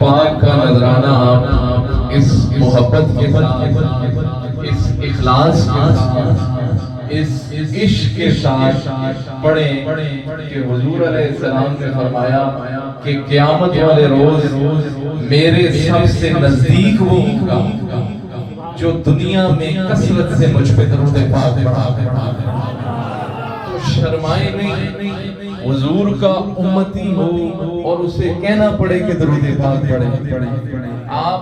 پاک کا نذرانہ آپ اس محبت کے ساتھ، اس اخلاص کے ساتھ، اس عشق کے ساتھ پڑھیں کہ حضور علیہ السلام نے فرمایا کہ قیامت والے روز میرے سب سے نزدیک وہ ہوگا جو دنیا میں کثرت سے مجھ پہ درود پاک پڑھا۔ تو شرمائے نہیں، حضور کا امتی ہو اور اسے کہنا پڑے کہ درود پاک پڑھیں۔ آپ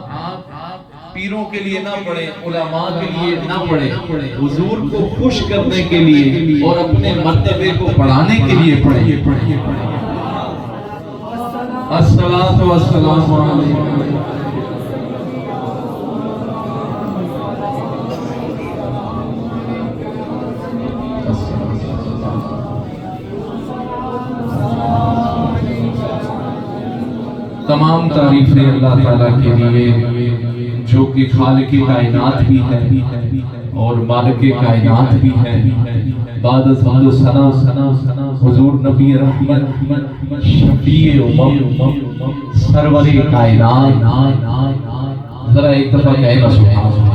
پیروں کے لیے نہ پڑھیں، علماء کے لیے نہ پڑھیں، حضور کو خوش کرنے کے لیے اور اپنے مرتبے کو بڑھانے کے لیے پڑھیں۔ الصلاۃ والسلام علیکم۔ تمام تعریفیں اللہ تعالیٰ کے لیے جو کہ خالق کائنات بھی ہے اور مالک کائنات بھی ہے۔ بعد از حمد و ثنا حضور نبی رحمت شفیع امم سرور کائنات، ذرا ایک دفعہ کہنا سبحان اللہ۔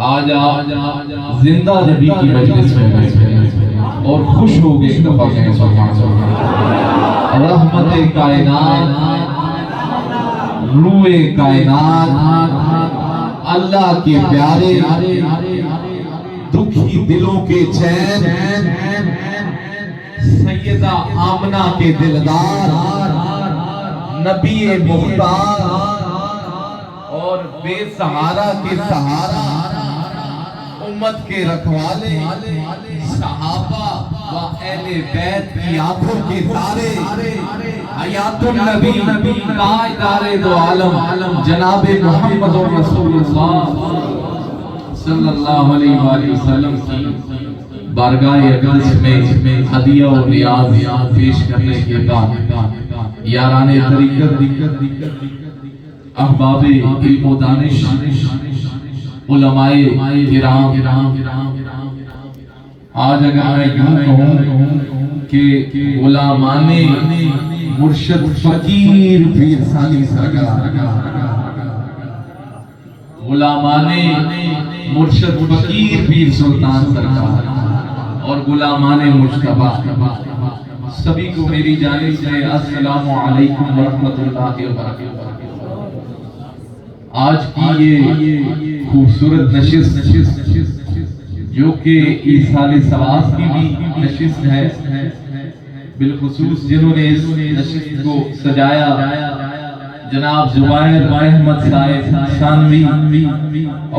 آج آپ زندہ نبی کی مجلس میں بیٹھے اور خوش ہو گئے، ایک دفعہ کہنا سبحان اللہ۔ رحمت کائنات، روح کائنات، اللہ کے پیارے، دکھی دلوں کے چین، سیدہ آمنہ کے دلدار، نبی مختار اور بے سہارا کے سہارا، امت کے رکھوالے، صحابہ و اہل بیت کی آنکھوں کے تارے، حیات النبی تاجدار دو عالم جناب محمد رسول اللہ صلی اللہ علیہ وآلہ وسلم کی بارگاہ اقدس میں ہدیہ و نیاز پیش کرنے کے بعد یاران طریقت، احباب علم و دانش، علماء کرام، آج اگر میں یوں کہوں کہ غلامان مرشد فقیر پیر ثانی سرکار، غلامان مرشد فقیر پیر سلطان سرکار اور غلامان مجتبی، سبھی کو میری جانب سے السلام علیکم ورحمۃ اللہ وبرکاتہ۔ آج کی یہ خوبصورت نشست جو کہ ایصال ثواب کی بھی نشست ہے، بالخصوص جنہوں نے اس نشست کو سجایا جناب زبیر احمد صاحب ثانوی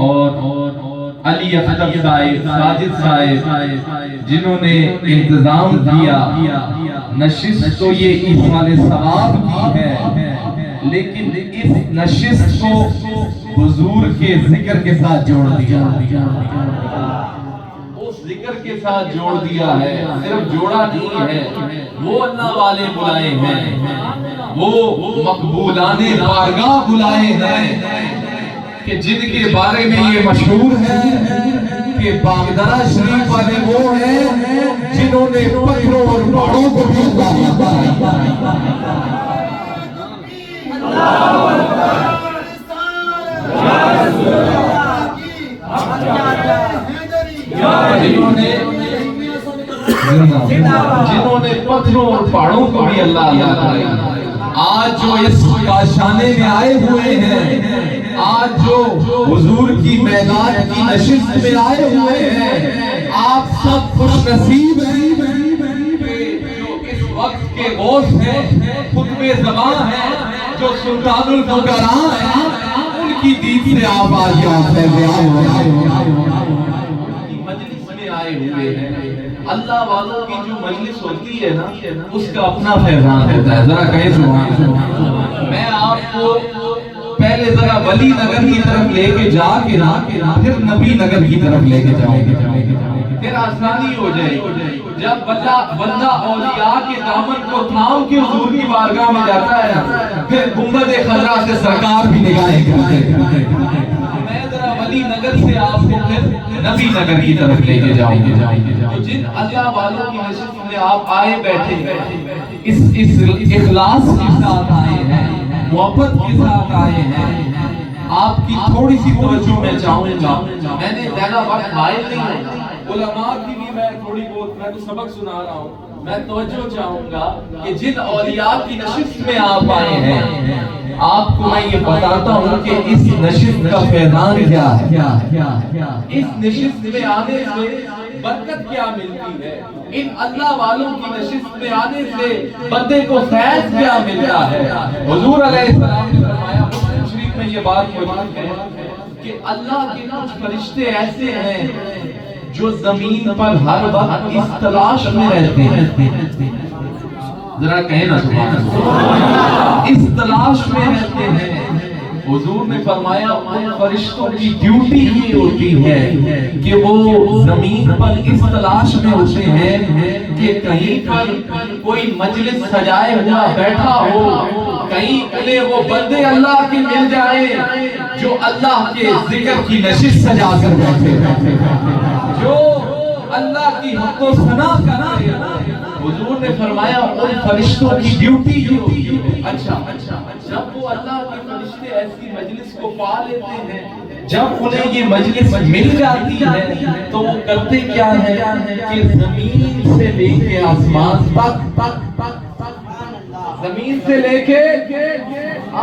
اور علی اختر صاحب، ساجد صاحب، جنہوں نے انتظام کیا۔ نشست تو یہ ایصال ثواب کی ہے، لیکن اس نشست کو حضور کے ذکر کے ساتھ جوڑ دیا، اس ذکر کے ساتھ جوڑ دیا ہے، صرف جوڑا نہیں ہے، وہ اللہ والے بلائے ہیں، وہ مقبولان بارگاہ بلائے ہیں کہ جن کے بارے میں یہ مشہور ہے کہ باغدرہ شریف والے وہ ہیں جنہوں نے پتھروں اور پہاڑوں کو بھی اللہ بنایا۔ جنہوں نے پتھروں اور پہاڑوں کو بھی اللہ بنایا۔ آج جو اس کاشانے میں آئے ہوئے ہیں، آج جو حضور کی معراج کی نشست میں آئے ہوئے ہیں، آپ سب خوش نصیب ہیں جو اس وقت کے غوث ہیں، خطب زمان ہیں، جو سلطان الفقراء ہیں، ان کی دید سے آپ آج یہاں سے مجلس میں آئے ہوئے ہیں۔ اللہ والوں کی جو مجلس ہوتی ہے نا، اس کا اپنا فیضان ہوتا ہے، ذرا کہیں سبحان اللہ۔ میں آپ کو پہلے ذرا ولی نگر کی طرف لے کے جا کے پھر نبی نگر کی طرف لے کے جاؤں گا، پھر آسانی ہو جائے گی۔ جب بندہ اولیاء کے دامن کو تھام کے حضور کی بارگاہ میں جاتا ہے، پھر گنبد خضرا سے سرکار بھی نگاہیں کرتے ہیں۔ میں ذرا ولی نگر سے آپ کو پھر نبی نگر کی طرف لے کے جاؤں گا۔ تو جن اللہ والوں کی نشست میں آپ آئے بیٹھے اس اخلاص کے ساتھ آئے ہیں محبت کے ساتھ آئے ہیں، آپ کی تھوڑی سی توجہ میں چاہوں گا. میں نے زیادہ وقت حائل نہیں ہوں، علماء کی بھی میں تھوڑی بہت، میں تو سبق سنا رہا ہوں، میں توجہ چاہوں گا کہ جن اولیاء کی نشست میں آپ آئے ہیں، آپ کو میں یہ بتاتا ہوں کہ اس نشست کا فیضان کیا ہے. اس نشست میں آنے سے برکت کیا ملتی ہے، ان اللہ والوں کی نشست میں آنے سے بندے کو فیض کیا ملتا ہے. حضور علیہ السلام نے فرمایا، مسلم شریف میں یہ بات موجود ہے کہ اللہ کے کچھ فرشتے ایسے ہیں جو زمین پر ہر وقت اس تلاش میں رہتے ہیں، ذرا کہیں نا سبحان اللہ، اس تلاش میں رہتے ہیں. حضور نے فرمایا ان فرشتوں کی ڈیوٹی یہ ہوتی ہے کہ وہ زمین پر اس تلاش میں ہوتے ہیں کہ کہیں پر کوئی مجلس سجائے ہوا بیٹھا ہو، کہیں انہیں وہ بندے اللہ کے مل جائیں جو اللہ کے ذکر کی نشست سجا کر بیٹھے، جو اللہ کی حمد و ثنا کرتے ہیں. حضور نے فرمایا ان فرشتوں کی ڈیوٹی یہ ہوتی ہے. اچھا، جب وہ اللہ کے فرشتے ایسی مجلس کو پا لیتے ہیں، جب انہیں یہ مجلس مل جاتی ہے تو وہ کرتے کیا ہے کہ زمین سے لے کے آسمان تک، زمین سے لے کے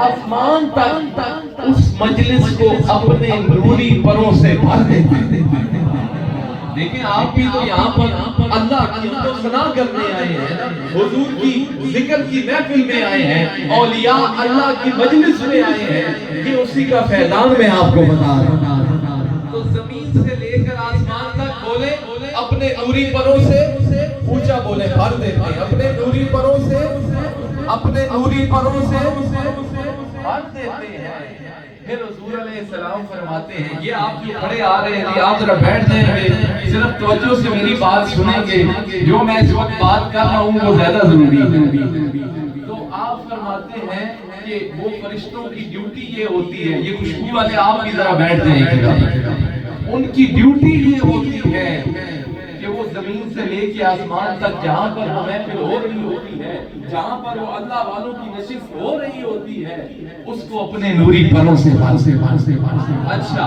آسمان تک اس مجلس کو اپنے نوری پروں سے بھر دیتے ہیں. دیکھیں آپ بھی تو یہاں پر اللہ کی حمد و ثنا کرنے آئے ہیں، حضور کی ذکر کی محفل میں آئے ہیں، اولیاء اللہ کی مجلس میں آئے ہیں، یہ اسی کا فیضان میں آپ کو بتا رہا ہوں. تو زمین سے لے کر آسمان تک بولے اپنے نوری پروں سے اونچا بولے بھر دیتے ہیں، اپنے نوری پروں سے بھر دیتے ہیں. پھر حضور علیہ السلام فرماتے ہیں، یہ آپ جو کھڑے آ رہے ہیں، آپ ذرا بیٹھ جائیں گے، صرف توجہ سے میری بات سنیں گے، جو میں اس وقت بات کر رہا ہوں وہ زیادہ ضروری ہے. تو آپ فرماتے ہیں کہ وہ فرشتوں کی ڈیوٹی یہ ہوتی ہے، یہ خوشبو والے آپ بھی ذرا بیٹھ جائیں گے، ان کی ڈیوٹی یہ ہوتی ہے کہ وہ زمین سے لے کے آسمان تک جہاں پر وہ محفل ہو رہی ہوتی ہے، جہاں پر وہ اللہ والوں کی نشست ہو رہی ہوتی ہے، اس کو اپنے نوری پروں سے اچھا.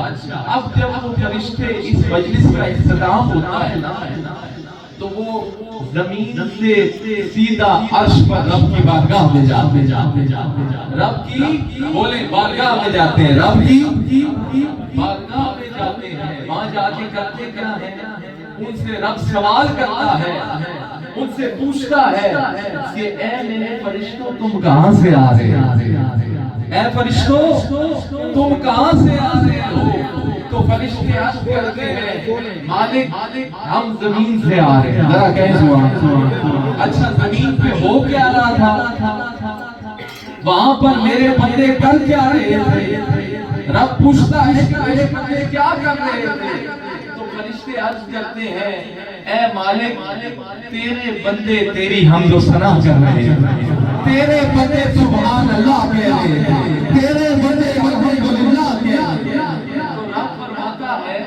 اب جب وہ فرشتے اس مجلس کا اختتام ہوتا ہے نا تو وہ زمین سے سیدھا عرش پر رب کی بارگاہ میں جاتے ہیں، رب کی بولے بارگاہ میں جاتے ہیں، رب کی بارگاہ میں جاتے ہیں. وہاں جا کے کرتے کیا ہے، ان سے رب سوال کرتا ہے، ان سے پوچھتا ہے کہ اے میرے فرشتوں تم کہاں سے آ رہے ہو، اے فرشتوں تم کہاں سے آ رہے ہو. تو فرشتے عرض کرتے ہیں مالک ہم زمین سے آ رہے ہیں. ذرا کہیں سبحان. اچھا زمین پہ ہو کیا رہا تھا، وہاں پر میرے بندے کر کیا رہے تھے. رب پوچھتا ہے کہ میرے بندے کیا کر رہے تھے. تو فرشتے عرض کرتے ہیں اے مالک تیرے بندے تیری حمد و ثنا کر رہے ہیں، تیرے بندے سبحان اللہ کہہ رہے ہیں، تیرے بندے الحمدللہ کہہ رہے ہیں. تو رب فرماتا ہے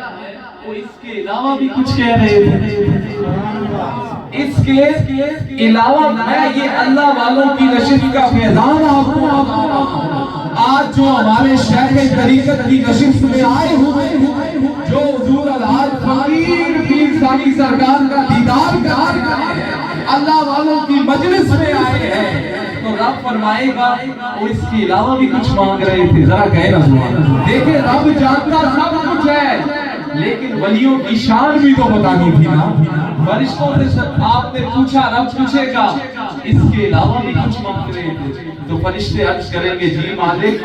وہ اس کے علاوہ بھی کچھ کہہ رہے تھے، اس کے علاوہ میں یہ اللہ والوں کی نشست کا فیضان آپ کو بتا رہا ہوں. آج جو ہمارے شیخ طریقت کی نشست میں آئے ہوئے جو حضور الحاج فقیر پیر ثانی سرکار کا دیدار کر رہے ہیں، اللہ والوں کی مجلس میں آئے ہیں، تو رب فرمائے گا وہ اس کے علاوہ بھی کچھ مانگ رہے تھے. ذرا کہے نا سبحان اللہ. دیکھیں رب جانتا سب کچھ ہے لیکن ولیوں کی شان بھی تو بتانی تھی نا. فرشتوں سے آپ نے پوچھا، رب پوچھے گا اس کے علاوہ بھی کچھ مانگ رہے تھے. تو فرشتے عرض کریں گے جی مالک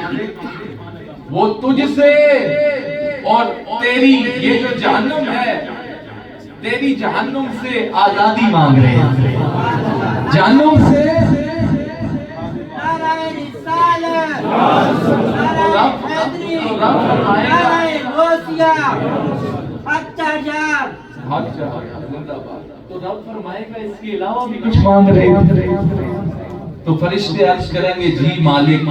وہ تجھ سے اور تیری یہ جو جہنم ہے، تیری جہنم سے آزادی مانگ رہے ہیں، جہنم سے. تو رب فرمائے گا اس کے علاوہ بھی کچھ مانگ رہے ہیں. تو فرشتے عرض کریں گے جی مالک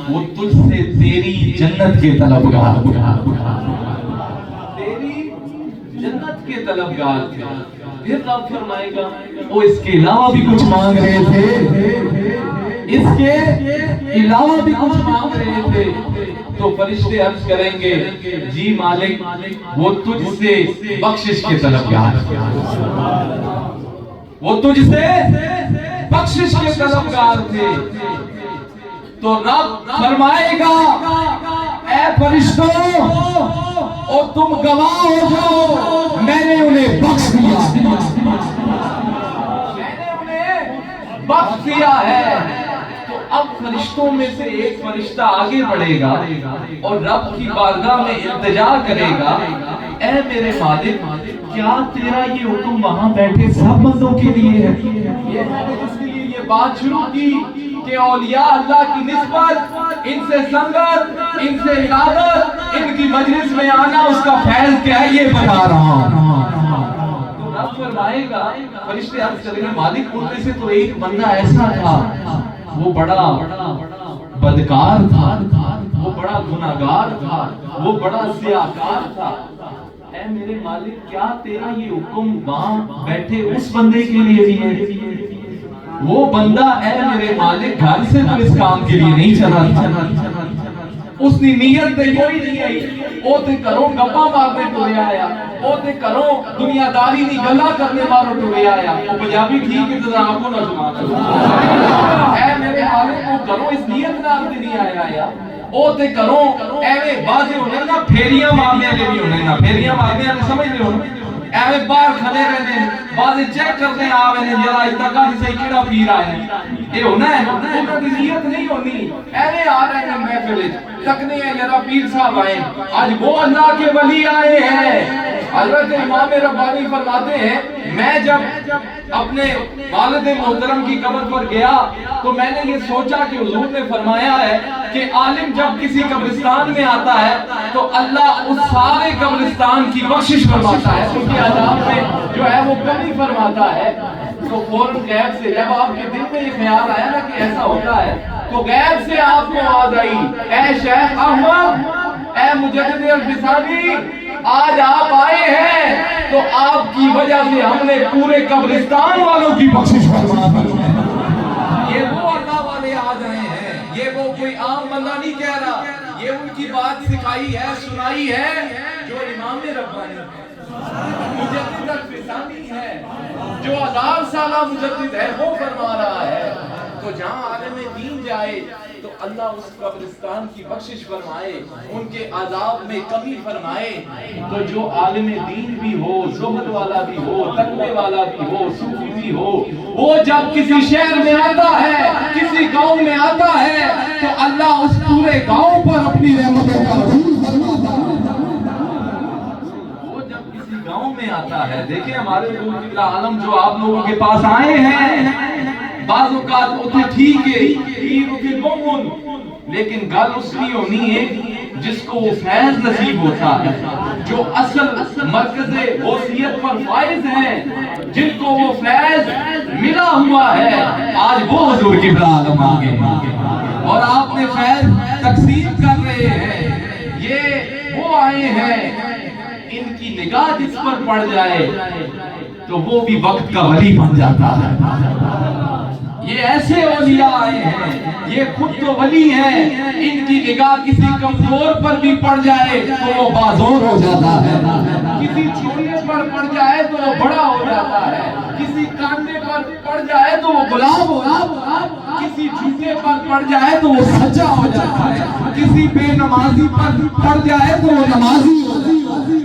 وہ تجھ سے تیری جنت کے طلبگار، تیری جنت کے طلبگار تھے. پھر رب فرمائے گا وہ اس کے علاوہ بھی کچھ مانگ رہے تھے. اس کے علاوہ بھی کچھ مانگ رہے تھے تو فرشتے عرض کریں گے جی مالک وہ تجھ سے بخشش کے طلبگار، وہ تجھ سے بخشش کے طلبگار تھے۔ تو رب فرمائے گا اے فرشتوں اور تم گواہ ہو جاؤ میں نے انہیں بخش دیا، میں نے انہیں بخش دیا ہے۔ تو اب فرشتوں میں سے ایک فرشتہ آگے بڑھے گا اور رب کی بارگاہ میں التجا کرے گا اے میرے مالک کیا تیرا یہ حکم وہاں بیٹھے سب بندوں کے لیے ہے؟ یہ میں نے اس کے لیے یہ بات شروع کی کہ اولیاء اللہ کی نسبت، ان سے سنگت، ان سے عبادت، ان کی مجلس میں آنا اس کا فیض کیا ہے یہ بتا رہا ہوں۔ تو رب فرمائے گا، فرشتے عرض کریں گے مالک ان میں سے تو ایک بندہ ایسا تھا وہ بڑا بدکار تھا، وہ بڑا گناہگار تھا، وہ بڑا سیاہکار تھا۔ اے میرے مالک کیا تیرا یہ حکم وہاں بیٹھے اس بندے کے لیے بھی ہے؟ وہ بندہ اے میرے مالک گھر سے تو اس کام کے لیے نہیں چلا تھا، اس نے نیت تے کوئی نہیں آئی، او تے کروں گپا مارنے ٹرے آیا، او تے کروں دنیا داری نہیں گلا کرنے مارو ٹرے آیا۔ وہ پنجابی ٹھیک ہے تو آپ کو نہ سنا اے میرے مالک وہ کروں اس نیت نال تے نہیں آیا، او تے کروں ایویں بازے ہونے نا پھیریاں مارنے والے بھی ہونے نا، پھیریاں مارنے والے سمجھ رہے ہو ایویں باہر کھڑے رہنے بعد چیک کرنے آوے نے ذرا اتنا سے کیڑا پیر آیا یہ ہونا ہے انہاں دی نیت نہیں ہونی، ایویں آ رہے ہیں محفل تکنے ہیں ذرا پیر صاحب آئے آج وہ اللہ کے ولی آئے ہیں۔ حضرت امام ربانی فرماتے ہیں میں جب اپنے والد محترم کی قبر پر گیا تو میں نے یہ سوچا کہ حضور نے فرمایا ہے کہ عالم جب کسی قبرستان میں آتا ہے تو اللہ اس سارے قبرستان کی بخشش فرماتا ہے، اس کے عذاب میں جو ہے وہ کمی فرماتا ہے۔ تو فوراً غیب سے جب آپ کے دل میں یہ خیال آیا نا کہ ایسا ہوتا ہے تو غیب سے آپ کو آواز آئی اے شیخ احمد، اے مجدد الفسانی آج آپ آئے ہیں تو آپ کی وجہ سے ہم نے پورے قبرستان والوں کی بخشش فرما دی۔ یہ وہ اللہ والے آ رہے ہیں، یہ وہ کوئی عام بندہ نہیں کہہ رہا، یہ ان کی بات سکھائی ہے سنائی ہے جو امام ربانی ہے، مجدد الفسانی ہے، جو 1000 سالہ مجدد ہے وہ فرما رہا ہے۔ تو جہاں عالم دین جائے تو اللہ اس قبرستان کی بخشش فرمائے، ان کے عذاب میں کمی فرمائے۔ تو جو عالم دین بھی ہو، زہد والا بھی ہو، تقوی والا بھی ہو، صوفی بھی ہو، وہ جب کسی شہر میں آتا ہے، کسی گاؤں میں آتا ہے تو اللہ اس پورے گاؤں پر اپنی رحمتوں کا عروج فرماتا ہے۔ وہ جب کسی گاؤں میں آتا ہے، دیکھیں ہمارے حضور قبلہ عالم جو آپ لوگوں کے پاس آئے ہیں بعض اوقات اتنے ٹھیک ہے پیر اتنے گمون، لیکن گل اس کی ہونی ہے جس کو وہ فیض نصیب ہوتا ہے، جو اصل مرکز غوثیت پر فائز ہیں، جن کو وہ فیض ملا ہوا ہے، آج وہ حضور قبلہ عالم آگے اور آپ نے فیض تقسیم کر رہے ہیں۔ یہ وہ آئے ہیں ان کی نگاہ جس پر پڑ جائے تو وہ بھی وقت کا ولی بن جاتا ہے۔ یہ ایسے اولیاء آئے ہیں، یہ خود تو ولی ہیں، ان کی نگاہ کسی کمزور پر بھی پڑ جائے تو وہ بازور ہو جاتا ہے، کسی چھوٹے پر پڑ جائے تو وہ بڑا ہو جاتا ہے، کسی کانٹے پر پڑ جائے تو وہ گلاب ہو جاتا ہے، کسی جھوٹے پر پڑ جائے تو وہ سچا ہو جاتا ہے، کسی بے نمازی پر پڑ جائے تو وہ نمازی ہو جاتا ہے۔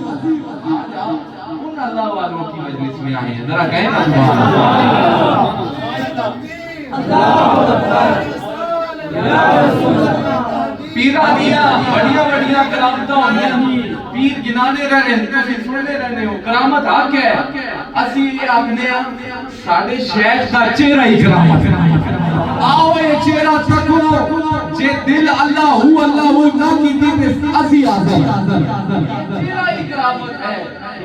ان اللہ والوں کی مجلس میں آئے ہیں، ذرا کہیں نا سبحان اللہ۔ پیرا دیا بڑیاں بڑیاں کرامتاں ہوندیاں، پیر گنانے رہنے تسی سننے رہنے ہو، کرامت حق ہے، اسی یہ آکھنے ہیں ساڈے شیخ دا چہرہ ہی کرامت ہے۔ آؤ یہ چہرہ تکو جے دل اللہ ہو نہ کی دل اسی آزاد، چہرہ ہی کرامت ہے۔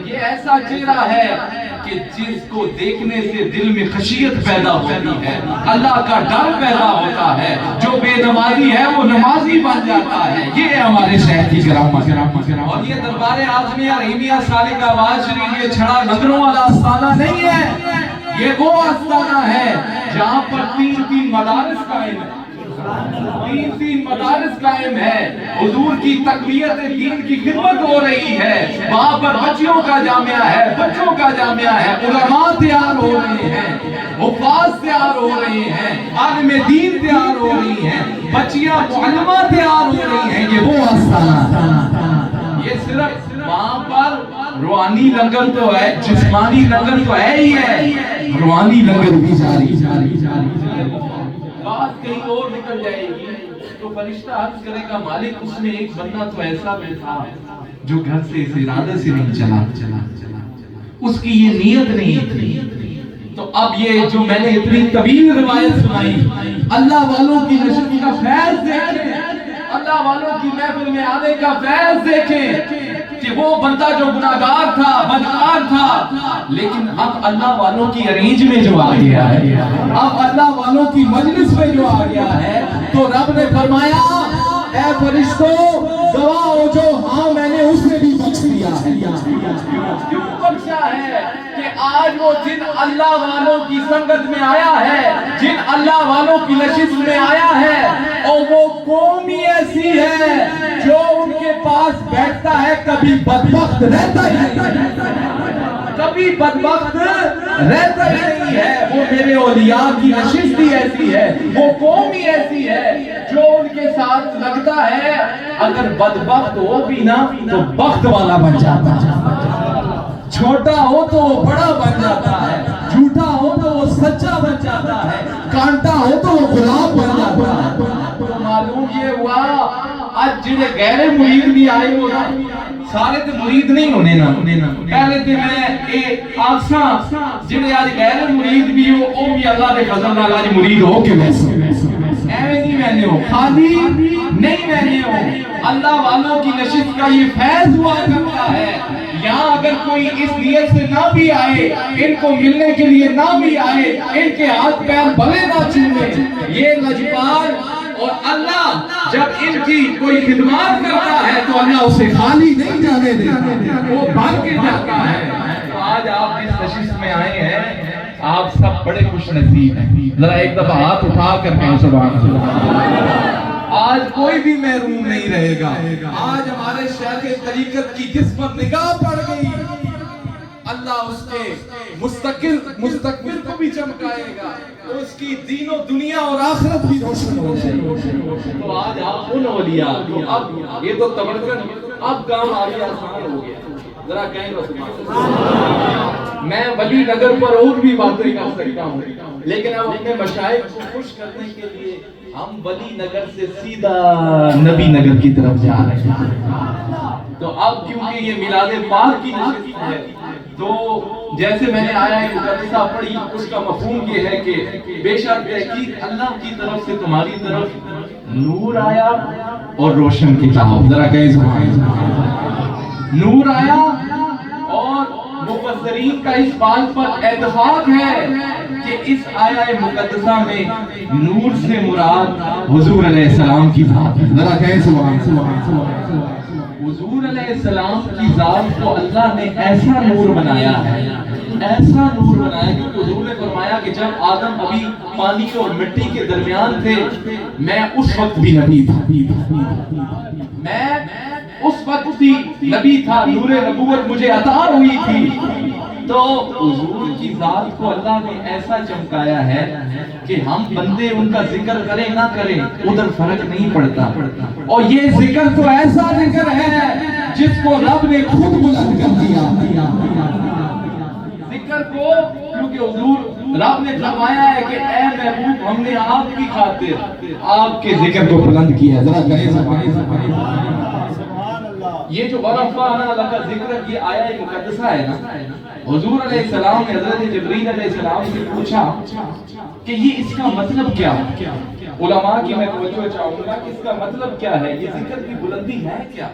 یہ ایسا چہرہ ہے کہ جس کو دیکھنے سے دل میں خشیت پیدا ہوتی ہے، اللہ کا ڈر پیدا ہوتا ہے، جو بے نمازی ہے وہ نمازی بن جاتا ہے۔ یہ ہے ہمارے شہر کی کرامت۔ اور یہ دربار اعظمیہ رحیمیہ سالک آباد شریف یہ چھڑا نظروں والا آستانہ نہیں ہے، یہ وہ آستانہ ہے جہاں پر تین مدارس قائم ہیں، تین مدارس قائم ہے، حضور کی تقویت دین کی خدمت ہو رہی ہے، وہاں پر بچیوں کا جامعہ ہے، بچوں کا جامعہ ہے، علماء تیار ہو رہے ہیں، حفاظ تیار ہو رہے ہیں، عالم دین تیار ہو رہی ہیں، بچیاں معلمہ تیار ہو رہی ہیں۔ یہ وہ آستانہ، یہ صرف وہاں پر روحانی لنگر تو ہے، جسمانی لنگر تو ہے ہی ہے، روحانی لنگر بھی جاری۔ بات کہیں اور نکل جائے گی تو فرشتہ عرض کرے گا مالک اس میں ایک بندہ تو ایسا بھی تھا جو گھر سے اس ارادے سے نہیں چلا، اس کی یہ نیت نہیں تھی۔ تو اب یہ جو میں نے اتنی طویل روایت سنائی، اللہ والوں کی نشست کا فیض دیکھیں، اللہ والوں کی محفل میں آنے کا فیض دیکھیں کہ وہ بندہ جو گناہگار تھا، بدکار تھا، لیکن اب اللہ والوں کی ارینج میں جو آ گیا ہے، اب اللہ والوں کی مجلس میں جو آ گیا ہے، تو رب نے فرمایا اے فرشتوں گواہ ہو جو ہاں میں نے اسے بھی بخش دیا ہے۔ کیوں بخشا ہے؟ کہ آج وہ جن اللہ والوں کی سنگت میں آیا ہے، جن اللہ والوں کی نشست میں آیا ہے، اور وہ قوم ہی ایسی ہے جو ان کے پاس بیٹھتا ہے کبھی بدبخت رہتا ہی نہیں، کبھی بدبخت رہتا ہی نہیں ہے۔ وہ میرے اولیاء کی نشست ہی ایسی ہے، وہ قوم ہی ایسی ہے جو ان کے ساتھ لگتا ہے، اگر بدبخت ہو بھی نا تو بخت والا بن جاتا ہے، چھوٹا ہو تو وہ بڑا بن جاتا ہے، جھوٹا ہو تو وہ سچا بن جاتا ہے، کانٹا ہو تو وہ غلام بن جاتا ہے۔ تو معلوم یہ ہوا آج جنہیں غیر مرید بھی آئے ہو نا، سارے تو مرید نہیں ہونے نا، پہلے تو میں ایک آسان جنہیں آج غیر مرید بھی ہو او بھی اللہ دے فضل نال آج مرید ہو کے ویسے ایویں نہیں میں نے ہو، خالی نہیں میں نے ہو، اللہ والوں کی نشست کا یہ فیض ہوا کرتا ہے۔ یہاں اگر کوئی اس نیت سے نہ بھی آئے، ان کو ملنے کے لیے نہ بھی آئے، ان کے ہاتھ پیر بھلے نہ چومے، یہ لجپال اور اللہ جب ان کی کوئی خدمات کرتا ہے تو اللہ اسے خالی نہیں جانے دیتا، وہ بھر کے جاتا ہے۔ تو آج آپ جس نشست میں آئے ہیں آپ سب بڑے خوش نصیب ہیں، ذرا ایک دفعہ ہاتھ اٹھا کر کہیں سبحان اللہ۔ آج کوئی بھی محروم نہیں رہے گا، آج ہمارے شیخ طریقت کی جس پر نگاہ پڑ گئی اللہ اس کے مستقبل کو بھی چمکائے گا، اس کی دین و دنیا اور آخرت بھی روشن ہو جائے گی۔ تو آج آپ ان اولیاء کو اب یہ تو تبرکن اب کام آگے آسان ہو گیا، ذرا کہیں گا سبحان اللہ۔ میں ولی نگر پر اور بھی باتیں کر سکتا ہوں، لیکن اب اپنے مشائخ کو خوش کرنے کے لیے ہم ولی نگر سے سیدھا نبی نگر کی طرف جا رہے ہیں۔ تو اب کیونکہ یہ میلاد پاک کی نشست ہے تو جیسے میں نے آیا ہے مقدسہ پڑھی، اس کا مفہوم یہ ہے کہ بے شک تحقیق اللہ کی طرف سے تمہاری طرف نور آیا اور روشن کتاب، ذرا کہیں سبحان اللہ، نور آیا اور مفسرین کا اس بات پر اتفاق ہے کہ اس آیہ مقدسہ میں نور سے مراد حضور علیہ السلام کی ذات ہے، ذرا کہیں سبحان اللہ۔ حضور علیہ السلام کی ذات کو اللہ نے ایسا نور بنایا ہے، ایسا نور بنایا، کیونکہ حضور نے فرمایا کہ جب آدم ابھی پانی اور مٹی کے درمیان تھے میں اس وقت بھی نبی تھا، میں اس وقت بھی نبی تھا، نور نبوت مجھے عطا ہوئی تھی۔ تو حضور کی ذات کو اللہ نے ایسا چمکایا ہے کہ ہم بندے ان کا ذکر کریں نہ کریں ادھر فرق نہیں پڑتا، اور یہ ذکر تو ایسا ذکر ہے جس کو رب نے خود بلند کر دیا ذکر کو، کیونکہ حضور رب نے فرمایا ہے کہ اے محبوب ہم نے آپ کی خاطر آپ کے ذکر کو بلند کیا، ذرا کہیں سبحان اللہ۔ یہ جو ورفعنا لک ذکرک یہ آیہ مقدسہ ہے نا، حضور علیہ السلام نے حضرت جبریل علیہ السلام سے پوچھا کہ یہ اس کا مطلب کیا ہے؟ علماء کی میں توجہ چاہوں گا کہ اس کا مطلب کیا ہے، یہ ذکر کی بلندی ہے کیا؟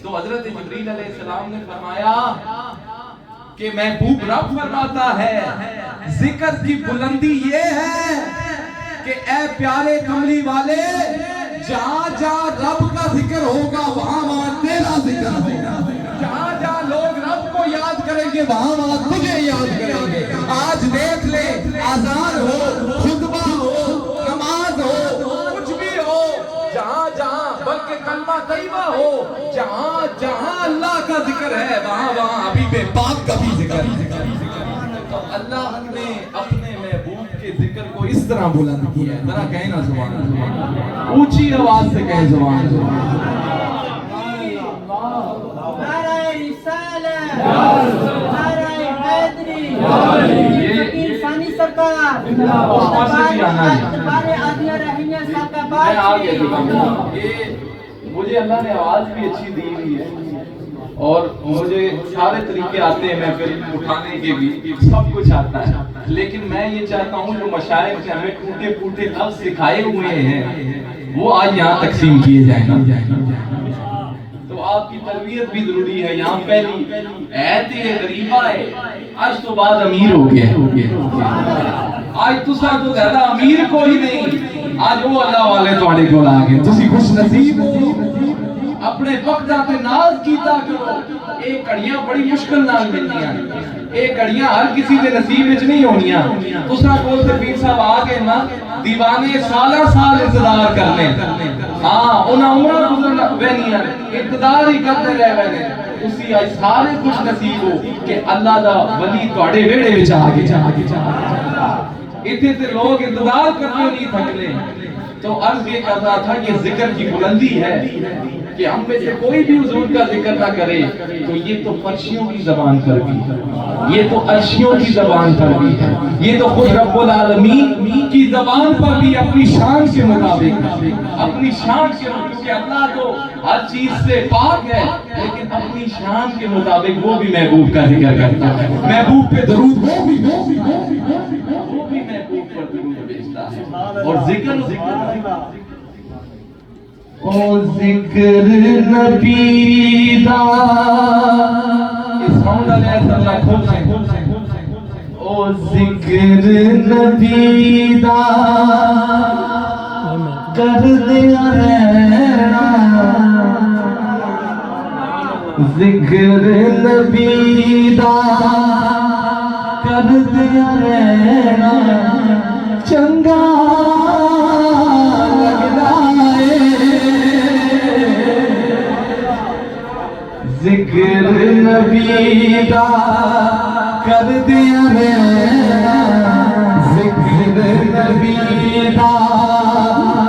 تو حضرت جبریل علیہ السلام نے فرمایا کہ محبوب رب فرماتا ہے ذکر کی بلندی یہ ہے کہ اے پیارے کملی والے جہاں جہاں رب کا ذکر ہوگا وہاں وہاں تیرا ذکر ہوگا، جہاں جہاں لوگ رب کو یاد کریں گے گے وہاں وہاں تجھے یاد کریں گے. آج دیکھ لے اذان ہو, خطبہ ہو, نماز ہو, کچھ بھی ہو, جہاں جہاں بلکہ کلمہ طیبہ ہو, جہاں جہاں اللہ کا ذکر ہے وہاں وہاں حبیب پاک کا بھی ذکر ہے. تو اللہ نے اپنے محبوب کے ذکر کو اس طرح بلند کیا ہے. ذرا کہیں نا سبحان اللہ, اونچی آواز سے کہیں سبحان اللہ. نعرہ رسالہ, نعرہ حیدری, فقیر ثانی سرکار, بارے عادیہ رحیمیہ صاحب کا بات. مجھے اللہ نے آواز بھی اچھی دی ہوئی ہے اور مجھے سارے طریقے آتے ہیں محفل اٹھانے کے بھی, سب کچھ آتا ہے, لیکن میں یہ چاہتا ہوں جو مشائخ نے ہمیں ٹوٹے پھوٹے لفظ سکھائے ہوئے ہیں وہ آج یہاں تقسیم کیے جائیں گے. تو آپ کی تربیت بھی ضروری ہے. یہاں پہلی ایت غریبہ ہے, آج تو بعد امیر ہو گیا. آج تسا تو زیادہ امیر کوئی نہیں, آج وہ اللہ والے تھوڑے کو آگے تسی خوش نصیب ہو. اپنے وقت تے ناز کیتا کرو. ایک گھڑیاں بڑی مشکل نال ملدیاں, ایک گھڑیاں ہر کسی دے نصیب وچ نہیں ہونیاں. تسا کول تے پیر صاحب آ کے نا دیوانے سالہ سال انتظار کرنے, ہاں انہاں عمرہ گزرن وینیاں انتظار ہی کرتے رہ وینے. تسی آج سارے خوش نصیب ہو کہ اللہ دا ولی تواڈے ویڑے وچ آ گیا. اتنے تے لوگ انتظار کرتے نہیں تھکنے. تو عرض یہ کرتا تھا یہ ذکر کی بلندی ہے کہ ہم میں سے کوئی بھی حضور کا ذکر نہ کرے تو یہ تو فرشیوں کی زبان پر بھی, یہ تو عرشیوں کی زبان پر بھی ہے, یہ تو خود رب العالمین کی زبان پر بھی اپنی شان کے مطابق, اپنی شان کے, کیونکہ اللہ تو ہر چیز سے پاک ہے لیکن اپنی شان کے مطابق وہ بھی محبوب کا ذکر کرتا ہے. محبوب پہ درود وہ بھی محبوب پر درود بھیجتا ہے. اور ذکر او ذکر نبی دا, اس ساؤنڈ والے ایسا اللہ کھول سے, او ذکر نبی دا کر دیا رہنا, ذکر نبی دا کر دیا رہنا, چنگا لگدا ہے. ذکر نبی دا کر دیا رہنا, ذکر نبی دا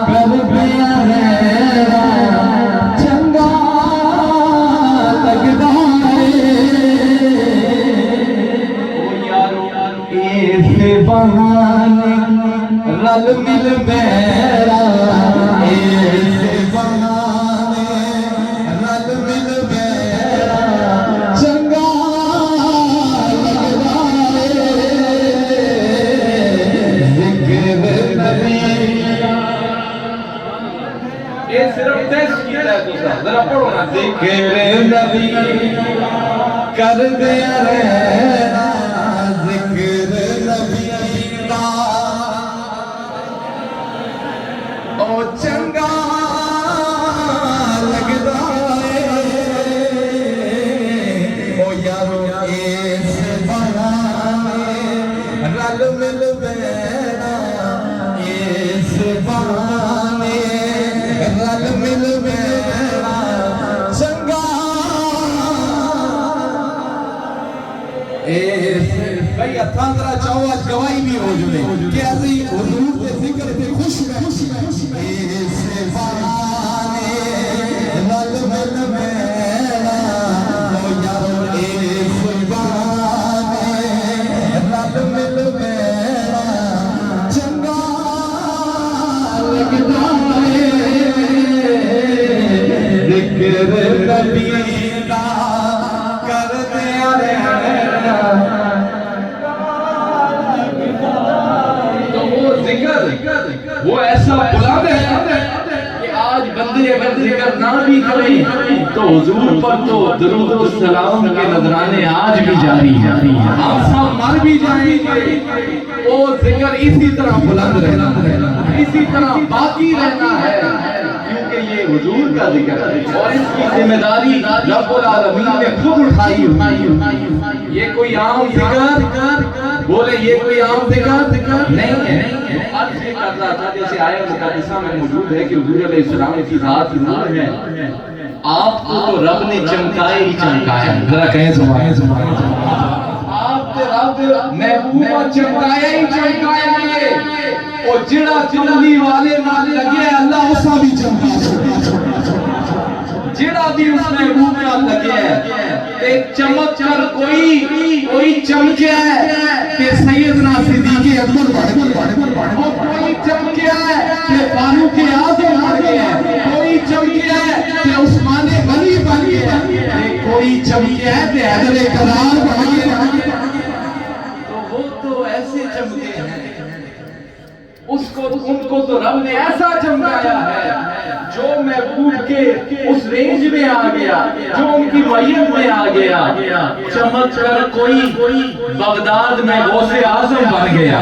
کر دیا رہنا, چنگا لگدا ہے. او یارو اس بہانے رل مل میرا, اس بہانے رل مل میرا, چنگا لگدا ہے. ذکر نبی, یہ صرف ٹیسٹ کیا ہے دوسرا, ذرا پڑھو نا. ذکر نبی کر دیا رہنا, ذکر نبی دا او چنگا لگدا ہے. او یارو اس بہانے رل مل میرا, اس بہانے رل مل میرا, چنگا بھائی اتھاں ذرا چاہو آج گواہی بھی ہو جنے کہ ازی حضور کے ذکر تے خوش میں اس بہانے رل مل میرا, او یارو اس بہانے رل مل میرا, چنگا لگدا ہے. ذکر نبی دا کر دیا رہنا, وہ ایسا بلند ہے کہ آج بندے اگر ذکر نہ بھی کریں تو حضور پر تو درود و سلام کے نذرانے آج بھی جاری ہیں. ہم سب مر بھی جائیں گے, وہ ذکر اسی طرح بلند رہنا ہے, اسی طرح باقی رہنا ہے, کیونکہ یہ حضور کا ذکر ہے اور اس کی ذمہ داری رب العالمین نے خود اٹھائی ہوئی. یہ کوئی عام ذکر بولے یہ کوئی عام ذکر نہیں ہے. عرض یہ کر رہا تھا جیسے آیت مقدسہ میں موجود ہے کہ حضور علیہ السلام کی ذات نور ہے. آپ کو تو رب نے چمکایا ہی چمکایا. ذرا کہیں سبحان آپ تے رب محبوبہ چمکایا ہی چمکایا ہے. اور جڑا چمنی والے نال لگے اللہ اسا بھی چمکایا. جڑا بھی اس محبوب نال لگے تے چمک کر کوئی چمکیا ہے تے سیدنا صدیق اکبر وہ کوئی چمکیا ہے تے فاروق اعظم بن گیا. کوئی چمکیا ہے تے عثمان غنی بن گیا. کوئی چمکیا ہے تے حیدر کرار بن گیا. تو وہ تو ایسے چمکے ہیں ان کو تو رب نے ایسا چمکایا ہے جو محبوب کے اس رینج میں آ گیا, جو ان کی معیت میں آ گیا. چمک کر کوئی بغداد میں غوث اعظم بن گیا.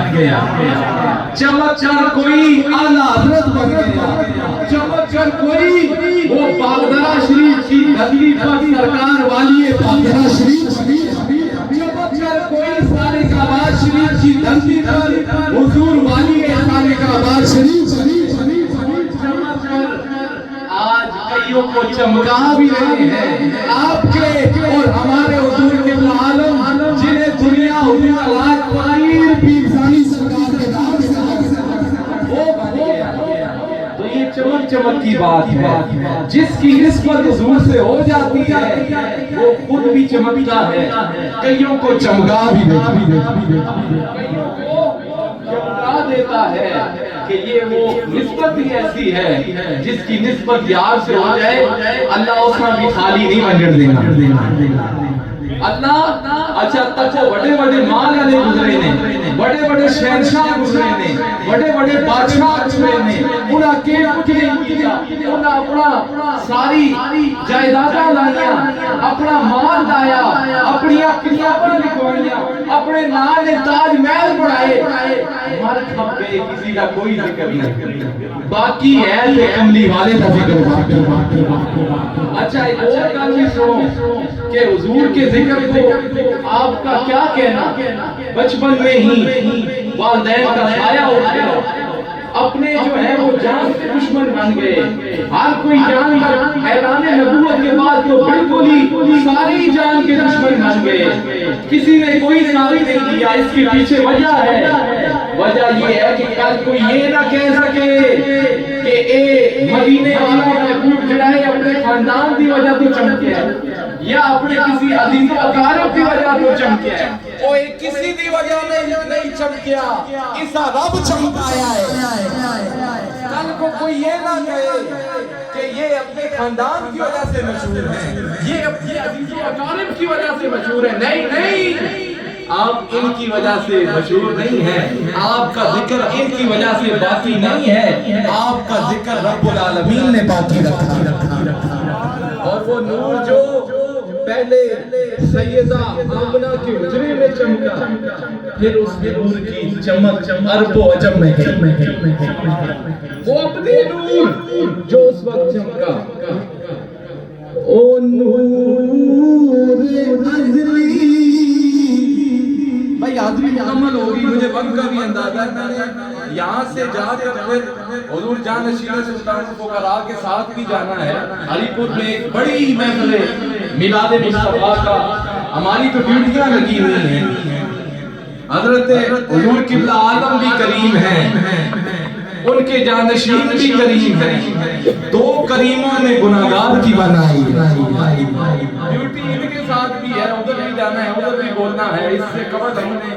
چمک کر کوئی اعلیٰ حضرت بن گیا. چمک کر کوئی وہ باغدرہ شریف کی دھرتی پر سرکار والی باغدرہ شریف. چمک کر کوئی سالک آباد شریف کی دھرتی پر حضور والی سالک آباد شریف. چمک کر آج کئیوں کو چمکا بھی رہے ہیں آپ کے اور ہمارے حضور کے عالم جنہیں دنیا حضور اللہ پیر پیر ثانی سرکار کے نام سے وہ بنے. تو یہ چمک کی بات ہے. جس کی نسبت حضور سے ہو جاتی ہے وہ خود بھی چمکتا ہے, کئیوں کو چمکا بھی چمکا دیتا ہے کہ یہ وہ نسبت ہی ایسی ہے جس کی نسبت یار سے ہو جائے اللہ اس میں بھی خالی نہیں منجر دینا. اللہ اچھا تک وہ بڑے مال والے گزرے نے, بڑے شہنشاہ گزرے نے, بڑے بادشاہ گزرے نے. انہاں انہاں اپنا ساری جائیداداں لائیاں, اپنا مال لایا, اپنی کتاباں لکھوائیاں, اپنے نام نے تاج محل بڑھائے. مر کھپ گئے, کسی کا کوئی ذکر نہیں. باقی ہے تے کملی والے کا ذکر. اچھا ایک اور گل بھی سنو کہ حضور کے ذکر کو آپ کا کیا کہنا. بچپن میں ہی والدین کا سایہ اٹھ گیا, اپنے جو ہے وہ جان کے دشمن بن گئے. ہر کوئی جانور اعلان نبوت کے بعد تو بالکل ہی ساری جان کے دشمن بن گئے. کسی نے کوئی ساتھ نہیں دیا. اس کے پیچھے وجہ ہے, وجہ یہ ہے کہ کل کوئی یہ نہ کہہ سکے کہ اے مدینے والا محبوب جڑا ہے اپنے خاندان کی وجہ تو چمکے ہے یا اپنے کسی عزیز و اقارب کی وجہ تو چمکے ہے. کوئی کسی دی وجہ نہیں چمکیا, اسا رب چمکایا ہے. کل کو کوئی یہ نہ کہے کہ یہ اپنے خاندان کی وجہ سے مشہور ہے, یہ اپنے عزیز و اقارب کی وجہ سے مشہور ہے. نہیں, آپ ان کی وجہ سے مشہور نہیں ہیں. آپ کا ذکر ان کی وجہ سے باقی نہیں ہے. آپ کا ذکر رب العالمین نے باقی رکھا. اور وہ نور جو پہلے سیدہ آمنہ کے حجرے میں چمکا, پھر اس نور کی چمک عرب و عجم میں گئی. وہ اپنی نور جو اس وقت چمکا, او نور ازلی. بھائی آدمی مکمل ہوگی, مجھے وقت کا بھی اندازہ ہے. یہاں سے جا کر پھر حضور جانشین سلطان فقراء کے ساتھ بھی جانا ہے. علی پور میں ایک بڑی محفل میلاد مصطفیٰ کا, ہماری تو ڈیوٹیاں لگی ہوئی ہیں. حضرت حضور قبلہ عالم بھی کریم ہیں, ان کے جانشین بھی کریم ہیں. دو کریموں نے گناہگار کی بنائی. ڈیوٹی ان کے ساتھ بھی ہے, ادھر بھی جانا ہے, ادھر بھی بولنا ہے. اس سے قبل ہم نے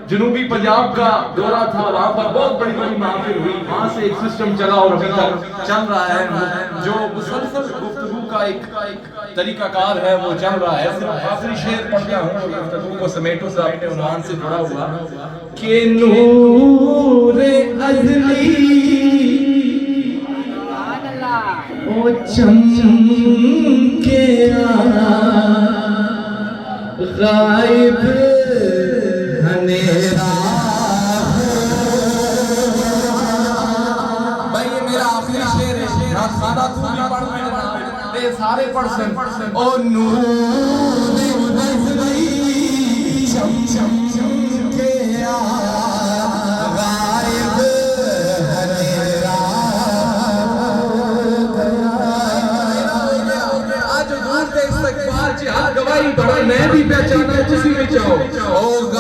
جنوبی پنجاب کا دورہ تھا, وہاں پر بہت بڑی محفل ہوئی. وہاں سے ایک سسٹم چلا اور ابھی تک چل رہا ہے, جو مسلسل گفتگو کا ایک طریقہ کار ہے وہ چل رہا ہے. صرف آخری شعر پڑھتا ہوں گفتگو کو سمیٹو سے اپنے عنوان سے جڑا ہوا کہ نور ازلی او چمکے غائب ہنیرا. بھائی یہ میرا آخری شعر ہے. خانہ بھی پڑھ پڑھنا تے سارے پڑھ سن او نور دس گئی چم چم چم کے غائب آج دور دے استقبال جہاد گواہی بڑا میں بھی پہچانا جس بھی چاہو او